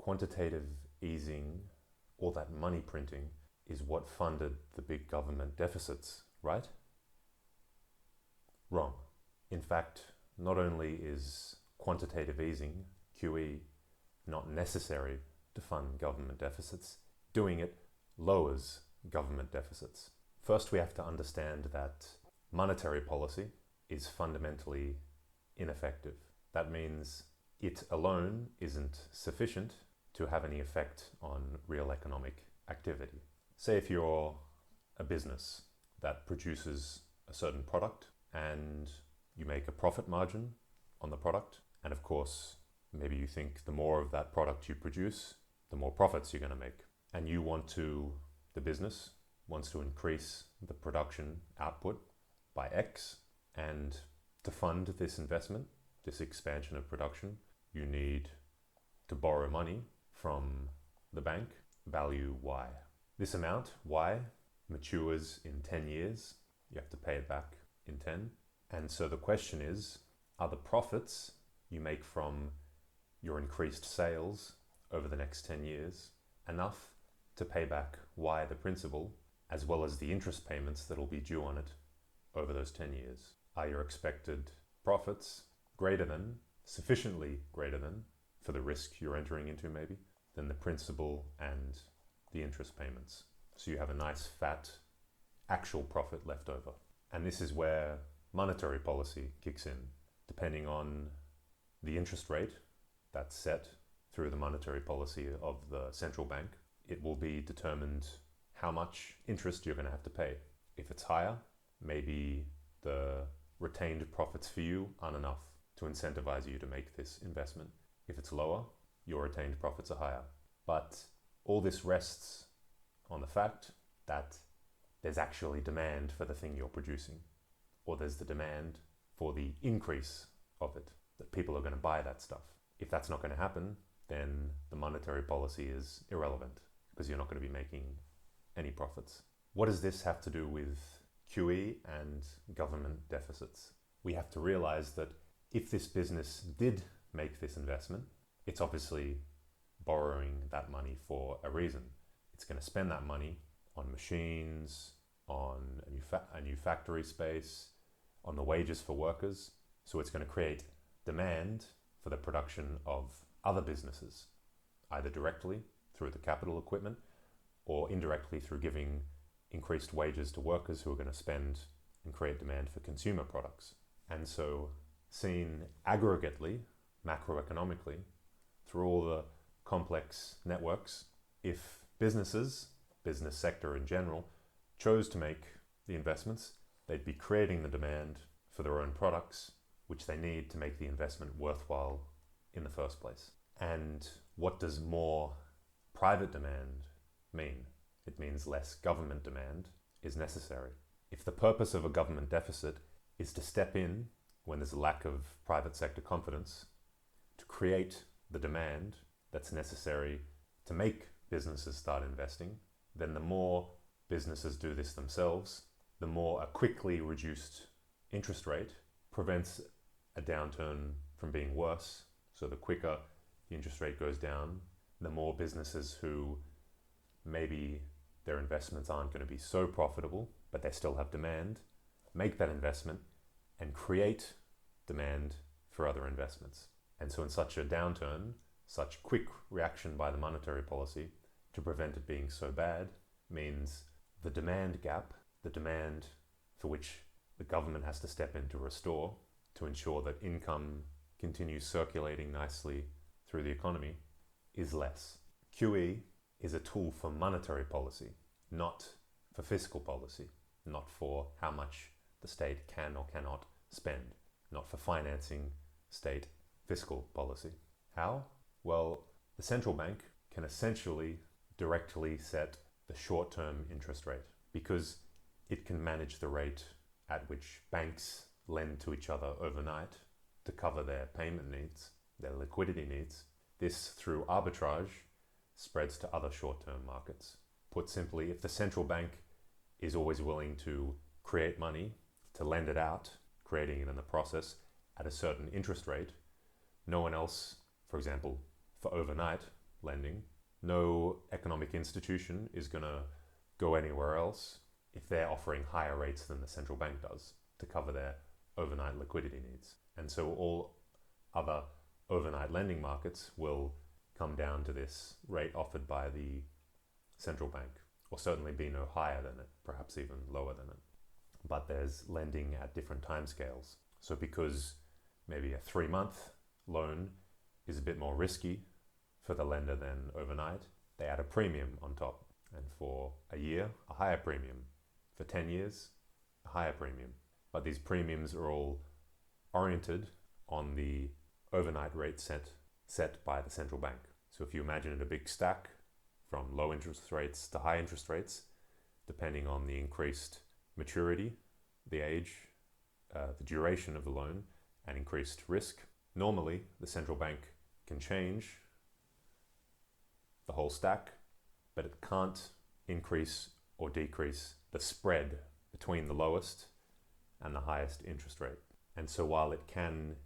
Quantitative easing, all that money printing, is what funded the big government deficits, right? Wrong. In fact, not only is quantitative easing, QE, not necessary to fund government deficits, doing it lowers government deficits. First, we have to understand that monetary policy is fundamentally ineffective. That means it alone isn't sufficient to have any effect on real economic activity. Say if you're a business that produces a certain product and you make a profit margin on the product, and of course, maybe you think the more of that product you produce, the more profits you're going to make. And the business wants to increase the production output by X, and to fund this investment, this expansion of production, you need to borrow money from the bank, value Y. This amount, Y, matures in 10 years. You have to pay it back in 10. And so the question is, are the profits you make from your increased sales over the next 10 years enough to pay back Y, the principal, as well as the interest payments that will be due on it over those 10 years? Are your expected profits sufficiently greater than, for the risk you're entering into maybe, than the principal and the interest payments? So you have a nice fat actual profit left over. And this is where monetary policy kicks in. Depending on the interest rate that's set through the monetary policy of the central bank, it will be determined how much interest you're going to have to pay. If it's higher, maybe the retained profits for you aren't enough to incentivize you to make this investment. If it's lower, your retained profits are higher. But all this rests on the fact that there's actually demand for the thing you're producing, or there's the demand for the increase of it, that people are going to buy that stuff. If that's not going to happen, then the monetary policy is irrelevant because you're not going to be making any profits. What does this have to do with QE and government deficits? We have to realize that if this business did make this investment, it's obviously borrowing that money for a reason. It's going to spend that money on machines, on a new factory space, on the wages for workers. So it's going to create demand for the production of other businesses, either directly through the capital equipment or indirectly through giving increased wages to workers who are going to spend and create demand for consumer products. And so seen aggregately, macroeconomically, through all the complex networks, if business sector in general, chose to make the investments, they'd be creating the demand for their own products, which they need to make the investment worthwhile in the first place. And what does more private demand mean? It means less government demand is necessary. If the purpose of a government deficit is to step in when there's a lack of private sector confidence, to create the demand that's necessary to make businesses start investing, then the more businesses do this themselves, the more a quickly reduced interest rate prevents a downturn from being worse. So the quicker the interest rate goes down, the more businesses who maybe their investments aren't going to be so profitable, but they still have demand, make that investment and create demand for other investments. And so in such a downturn, such quick reaction by the monetary policy to prevent it being so bad means the demand gap, the demand for which the government has to step in to restore, to ensure that income continues circulating nicely through the economy, is less. QE is a tool for monetary policy, not for fiscal policy, not for how much the state can or cannot spend, not for financing state fiscal policy. How? Well, the central bank can essentially directly set the short-term interest rate because it can manage the rate at which banks lend to each other overnight to cover their payment needs, their liquidity needs. This, through arbitrage, spreads to other short-term markets. Put simply, if the central bank is always willing to create money, to lend it out, creating it in the process at a certain interest rate, no one else, for example, for overnight, lending. No economic institution is going to go anywhere else if they're offering higher rates than the central bank does to cover their overnight liquidity needs. And so all other overnight lending markets will come down to this rate offered by the central bank, or certainly be no higher than it, perhaps even lower than it. But there's lending at different timescales. So because maybe a 3-month loan is a bit more risky for the lender than overnight, they add a premium on top. And for a year, a higher premium. For 10 years, a higher premium. But these premiums are all oriented on the overnight rate set by the central bank. So if you imagine it a big stack from low interest rates to high interest rates, depending on the increased maturity, the age, the duration of the loan, and increased risk, normally the central bank can change the whole stack, but it can't increase or decrease the spread between the lowest and the highest interest rate. And so while it can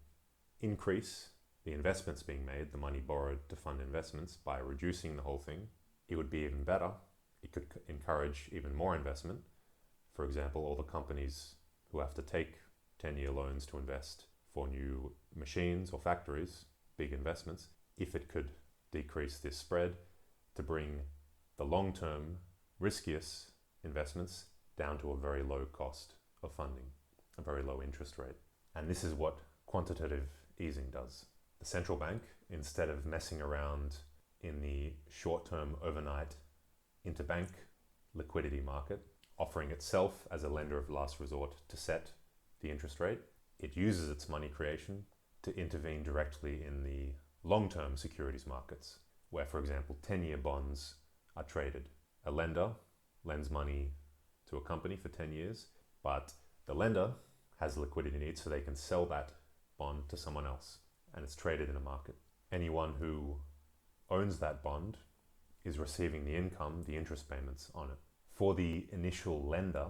increase the investments being made, the money borrowed to fund investments, by reducing the whole thing, it would be even better. It could encourage even more investment. For example, all the companies who have to take 10-year loans to invest for new machines or factories, big investments, if it could decrease this spread to bring the long-term, riskiest investments down to a very low cost of funding, a very low interest rate. And this is what quantitative easing does. The central bank, instead of messing around in the short-term overnight interbank liquidity market, offering itself as a lender of last resort to set the interest rate, it uses its money creation to intervene directly in the long-term securities markets, where, for example, 10-year bonds are traded. A lender lends money to a company for 10 years, but the lender has liquidity needs, so they can sell that bond to someone else, and it's traded in a market. Anyone who owns that bond is receiving the income, the interest payments on it. For the initial lender,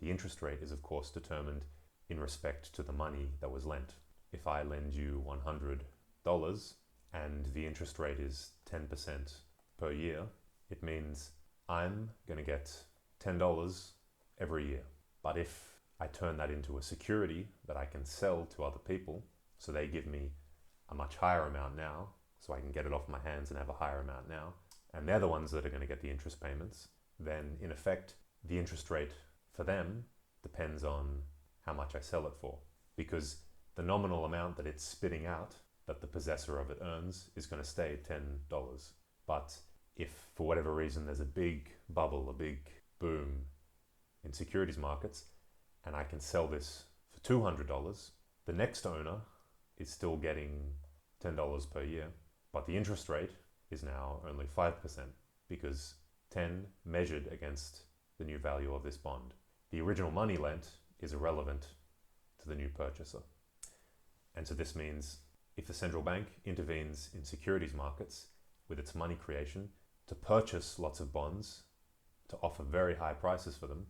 the interest rate is of course determined in respect to the money that was lent. If I lend you $100 and the interest rate is 10% per year, it means I'm going to get $10 every year. But if I turn that into a security that I can sell to other people, so they give me a much higher amount now, so I can get it off my hands and have a higher amount now, and they're the ones that are going to get the interest payments, then in effect, the interest rate for them depends on how much I sell it for, because the nominal amount that it's spitting out, that the possessor of it earns, is going to stay $10. But if for whatever reason there's a big bubble, a big boom in securities markets, and I can sell this for $200, the next owner is still getting $10 per year, but the interest rate is now only 5%, because 10 measured against the new value of this bond. The original money lent is irrelevant to the new purchaser. And so this means if the central bank intervenes in securities markets with its money creation to purchase lots of bonds, to offer very high prices for them,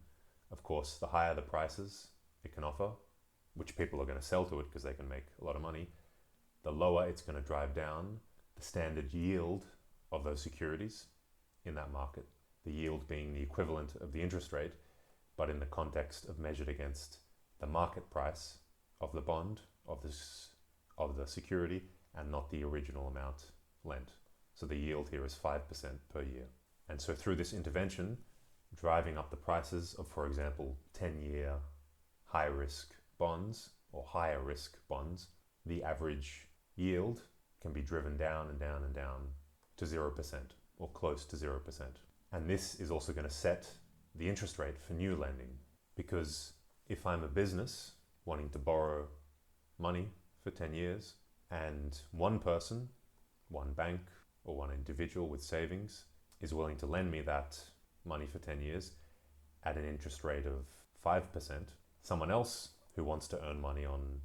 of course, the higher the prices it can offer, which people are going to sell to it because they can make a lot of money, the lower it's going to drive down the standard yield of those securities in that market. The yield being the equivalent of the interest rate, but in the context of measured against the market price of the bond, of the security, and not the original amount lent. So the yield here is 5% per year. And so through this intervention, driving up the prices of, for example, 10-year high-risk bonds or higher risk bonds, the average yield can be driven down and down and down to 0% or close to 0%. And this is also going to set the interest rate for new lending, because if I'm a business wanting to borrow money for 10 years and one person, one bank or one individual with savings is willing to lend me that money for 10 years at an interest rate of 5%, someone else who wants to earn money on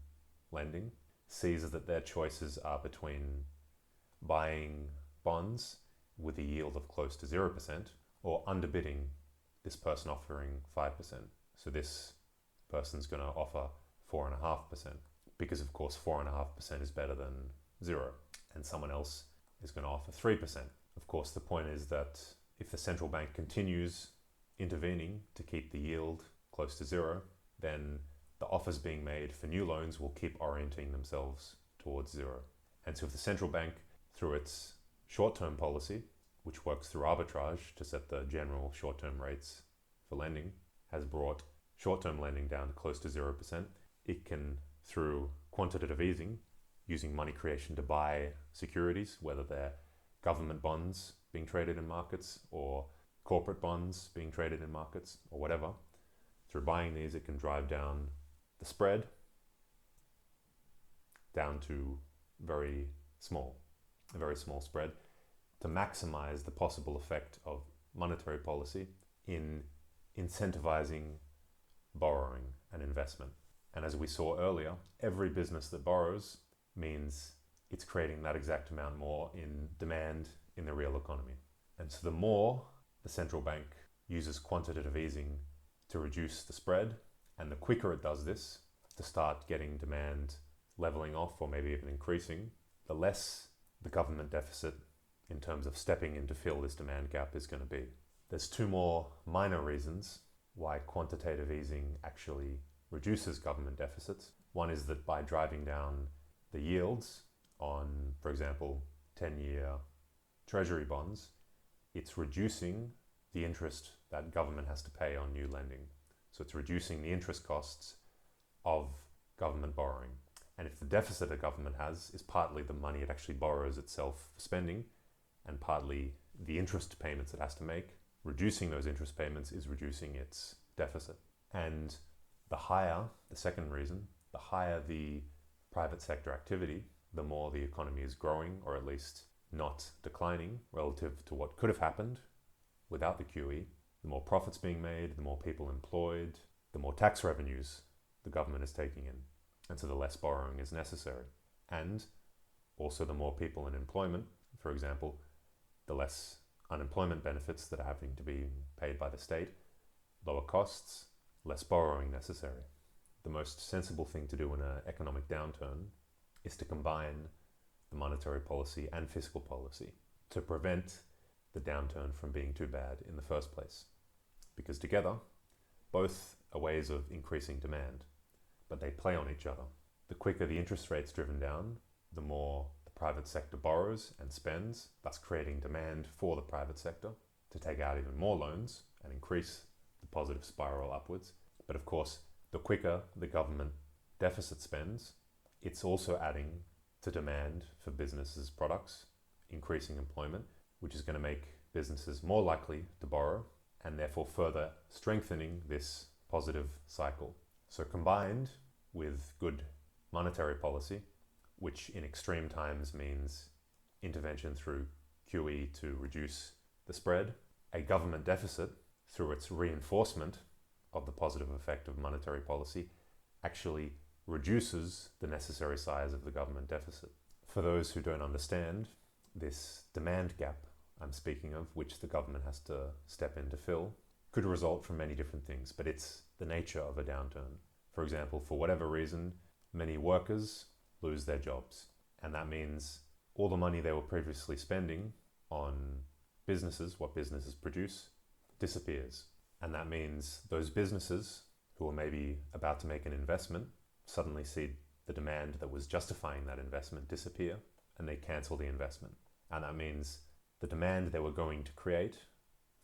lending sees that their choices are between buying bonds with a yield of close to 0% or underbidding this person offering 5%. So this person's going to offer 4.5%, because of course 4.5% is better than 0, and someone else is going to offer 3%. course, the point is that if the central bank continues intervening to keep the yield close to zero, then the offers being made for new loans will keep orienting themselves towards zero. And so if the central bank, through its short-term policy, which works through arbitrage to set the general short-term rates for lending, has brought short-term lending down to close to 0%, it can, through quantitative easing, using money creation to buy securities, whether they're government bonds being traded in markets or corporate bonds being traded in markets or whatever, through buying these, it can drive down the spread down to a very small spread to maximize the possible effect of monetary policy in incentivizing borrowing and investment. And as we saw earlier, every business that borrows means it's creating that exact amount more in demand in the real economy. And so the more the central bank uses quantitative easing to reduce the spread, and the quicker it does this to start getting demand leveling off or maybe even increasing, the less the government deficit in terms of stepping in to fill this demand gap is going to be. There's two more minor reasons why quantitative easing actually reduces government deficits. One is that by driving down the yields on, for example, 10-year treasury bonds, it's reducing the interest that government has to pay on new lending. So it's reducing the interest costs of government borrowing. And if the deficit a government has is partly the money it actually borrows itself for spending and partly the interest payments it has to make, reducing those interest payments is reducing its deficit. And the second reason, the higher the private sector activity, the more the economy is growing, or at least not declining relative to what could have happened without the QE. The more profits being made, the more people employed, the more tax revenues the government is taking in. And so the less borrowing is necessary. And also the more people in employment, for example, the less unemployment benefits that are having to be paid by the state, lower costs, less borrowing necessary. The most sensible thing to do in an economic downturn is to combine the monetary policy and fiscal policy to prevent the downturn from being too bad in the first place. Because together, both are ways of increasing demand, but they play on each other. The quicker the interest rate's driven down, the more the private sector borrows and spends, thus creating demand for the private sector to take out even more loans and increase the positive spiral upwards. But of course, the quicker the government deficit spends, it's also adding to demand for businesses' products, increasing employment, which is going to make businesses more likely to borrow and therefore further strengthening this positive cycle. So combined with good monetary policy, which in extreme times means intervention through QE to reduce the spread, a government deficit through its reinforcement of the positive effect of monetary policy actually reduces the necessary size of the government deficit. For those who don't understand, this demand gap I'm speaking of, which the government has to step in to fill, could result from many different things, but it's the nature of a downturn. For example, for whatever reason, many workers lose their jobs, and that means all the money they were previously spending on businesses, what businesses produce, disappears. And that means those businesses who are maybe about to make an investment suddenly see the demand that was justifying that investment disappear, and they cancel the investment. And that means the demand they were going to create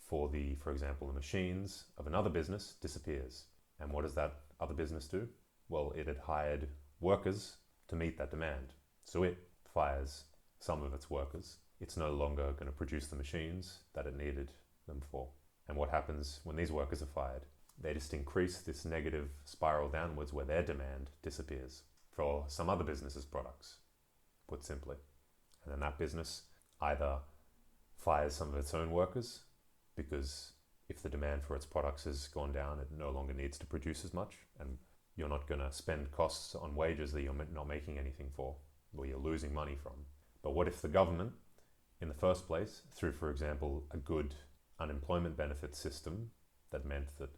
for example, the machines of another business disappears. And what does that other business do? Well, it had hired workers to meet that demand. So it fires some of its workers. It's no longer going to produce the machines that it needed them for. And what happens when these workers are fired? They just increase this negative spiral downwards where their demand disappears for some other business's products, put simply. And then that business either fires some of its own workers, because if the demand for its products has gone down, it no longer needs to produce as much, and you're not going to spend costs on wages that you're not making anything for, or you're losing money from. But what if the government, in the first place, through, for example, a good unemployment benefit system that meant that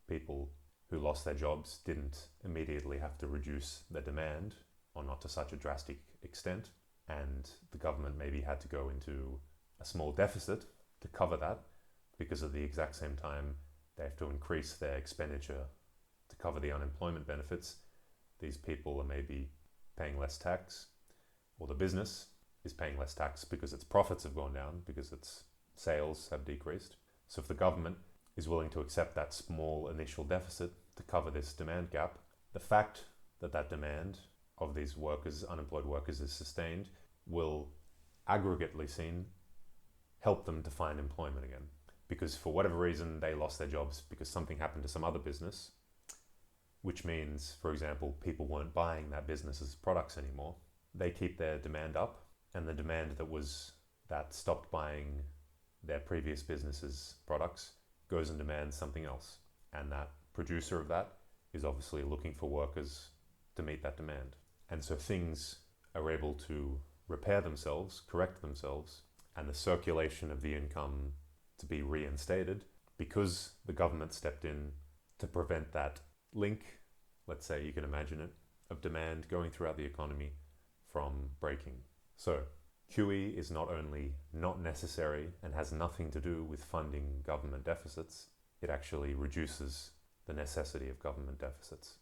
people who lost their jobs didn't immediately have to reduce their demand, or not to such a drastic extent, and the government maybe had to go into a small deficit to cover that, because at the exact same time they have to increase their expenditure to cover the unemployment benefits, these people are maybe paying less tax, or the business is paying less tax because its profits have gone down, because its sales have decreased. So if the government is willing to accept that small initial deficit to cover this demand gap, the fact that that demand of these workers, unemployed workers, is sustained will aggregately seen help them to find employment again. Because for whatever reason they lost their jobs because something happened to some other business, which means, for example, people weren't buying that business's products anymore. They keep their demand up, and the demand that stopped buying their previous business's products goes and demands something else. And that producer of that is obviously looking for workers to meet that demand. And so things are able to repair themselves, correct themselves, and the circulation of the income to be reinstated because the government stepped in to prevent that link, let's say you can imagine it, of demand going throughout the economy from breaking. So QE is not only not necessary and has nothing to do with funding government deficits, it actually reduces the necessity of government deficits.